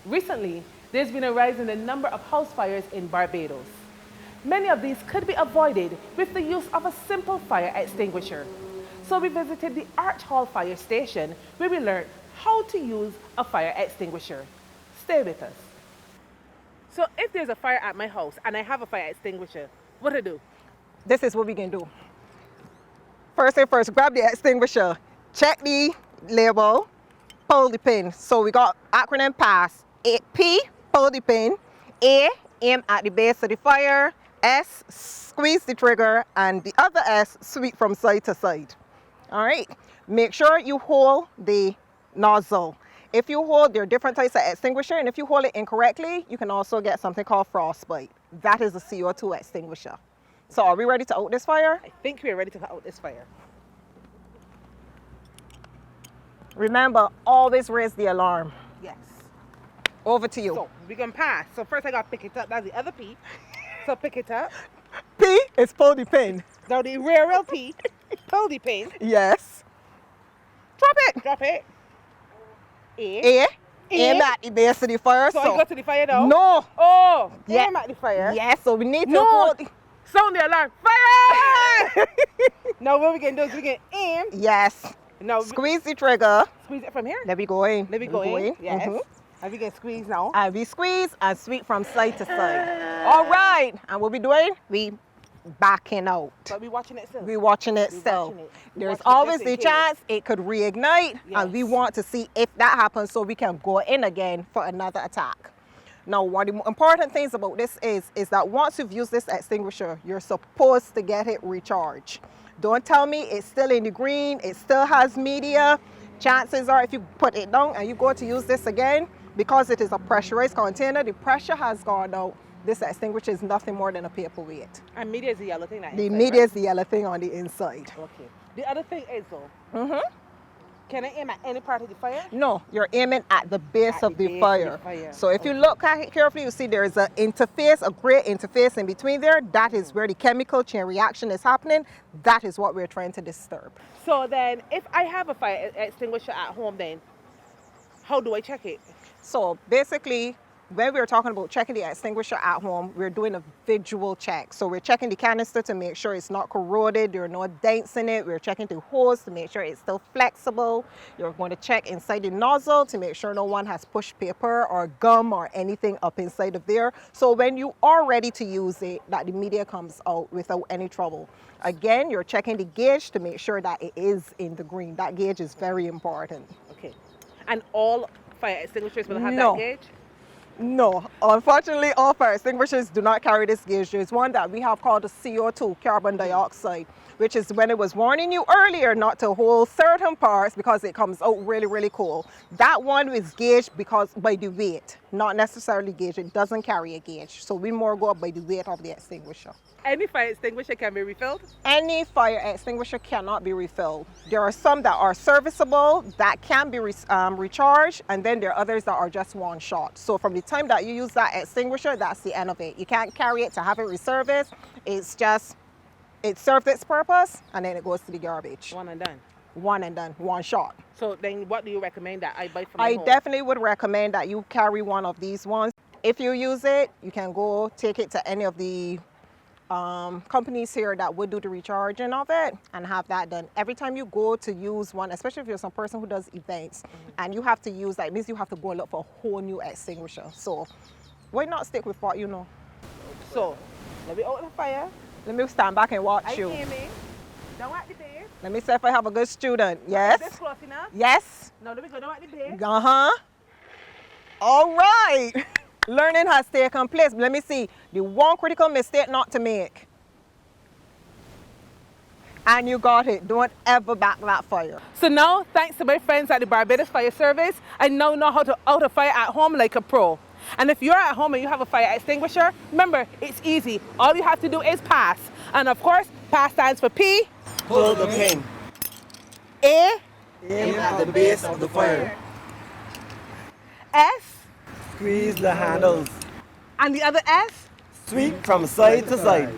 Recently, there's been a rise in the number of house fires in Barbados. Many of these could be avoided with the use of a simple fire extinguisher. So we visited the Arch Hall Fire Station where we learned how to use a fire extinguisher. Stay with us. So if there's a fire at my house and I have a fire extinguisher, what do I do? This is what we can do. First thing first, grab the extinguisher, check the label, pull the pin. So we got acronym PASS. P, pull the pin. A, aim at the base of the fire. S, squeeze the trigger. And the other S, sweep from side to side. All right. Make sure you hold the nozzle. If you hold, there are different types of extinguisher, and if you hold it incorrectly, you can also get something called frostbite. That is a CO2 extinguisher. So are we ready to out this fire? I think we're ready to out this fire. Remember, always raise the alarm. Yes. Over to you. So we're going to pass. So first I got to pick it up. That's the other P. So pick it up. P is pull the pin. Now the real P, pull the pin. Yes. Drop it. Drop it. A. Aim at the base of the fire. So I go to the fire now? No. Oh, Yeah. aim at the fire. Yes, so we need to No. hold. Sound the alarm. Fire! Now what we can do is we can aim. Yes. Now Squeeze the trigger. squeeze it from here. Let me go in. Let me go in. Yes. Mhm. And we can squeeze now. And we squeeze and sweep from side to side. All right. And what we doing? We backing out. But we watching it still. We watching it We still. watching it. We There's watching it always just the in case. chance it could reignite, and we Yes. want to see if that happens so we can go in again for another attack. Now, one of the important things about this is that once you've used this extinguisher, you're supposed to get it recharged. Don't tell me it's still in the green, it still has media. Chances are if you put it down and you go to use this again, because it is a pressurized container, the pressure has gone out. This extinguisher is nothing more than a paperweight. And media is the yellow thing. The media is the yellow thing on the inside. Okay. The other thing is though, can I aim at any part of the fire? No, you're aiming at the base At of the the base fire. of the fire. So if you look carefully, you see there is an interface, a gray interface in between there. That is where the chemical chain reaction is happening. That is what we're trying to disturb. So then, if I have a fire extinguisher at home, then how do I check it? So basically, when we're talking about checking the extinguisher at home, we're doing a visual check. So we're checking the canister to make sure it's not corroded, there are no dents in it. We're checking the hose to make sure it's still flexible. You're going to check inside the nozzle to make sure no one has pushed paper or gum or anything up inside of there. So when you are ready to use it, that the media comes out without any trouble. Again, you're checking the gauge to make sure that it is in the green. That gauge is very important. Okay. And all fire extinguishers will have No. that gauge? No, unfortunately, all fire extinguishers do not carry this gauge. There's one that we have called the CO2, carbon dioxide, which is when it was warning you earlier not to hold certain parts because it comes out really, really cold. That one is gauged because by the weight, not necessarily gauge. It doesn't carry a gauge. So we more go up by the weight of the extinguisher. Any fire extinguisher can be refilled? Any fire extinguisher cannot be refilled. There are some that are serviceable that can be recharged, and then there are others that are just one shot. So from the time that you use that extinguisher, that's the end of it. You can't carry it to have it reserviced. It's just, it served its purpose, and then it goes to the garbage. One and done. One and done, one shot. So then what do you recommend that I buy from my I home? definitely would recommend that you carry one of these ones. If you use it, you can go take it to any of the companies here that would do the recharging of it and have that done. Every time you go to use one, especially if you're some person who does events and you have to use that, it means you have to go look for a whole new extinguisher. So why not stick with what you know? So, let me open the fire. Let me stand back and watch you. Aiming. Down at the base. Let me see if I have a good student. Yes. Is this close enough? Yes. Now let me go down at the base. Uh-huh. All right. Learning has taken place. Let me see. The one critical mistake not to make. And you got it. Don't ever back that fire. So now, thanks to my friends at the Barbados Fire Service, I now know how to out a fire at home like a pro. And if you're at home and you have a fire extinguisher, remember, it's easy. All you have to do is pass. And of course, pass stands for P. Pull the pin. A. Aim at the base of the fire. S. Squeeze the handles. And the other S. Sweep from side to side.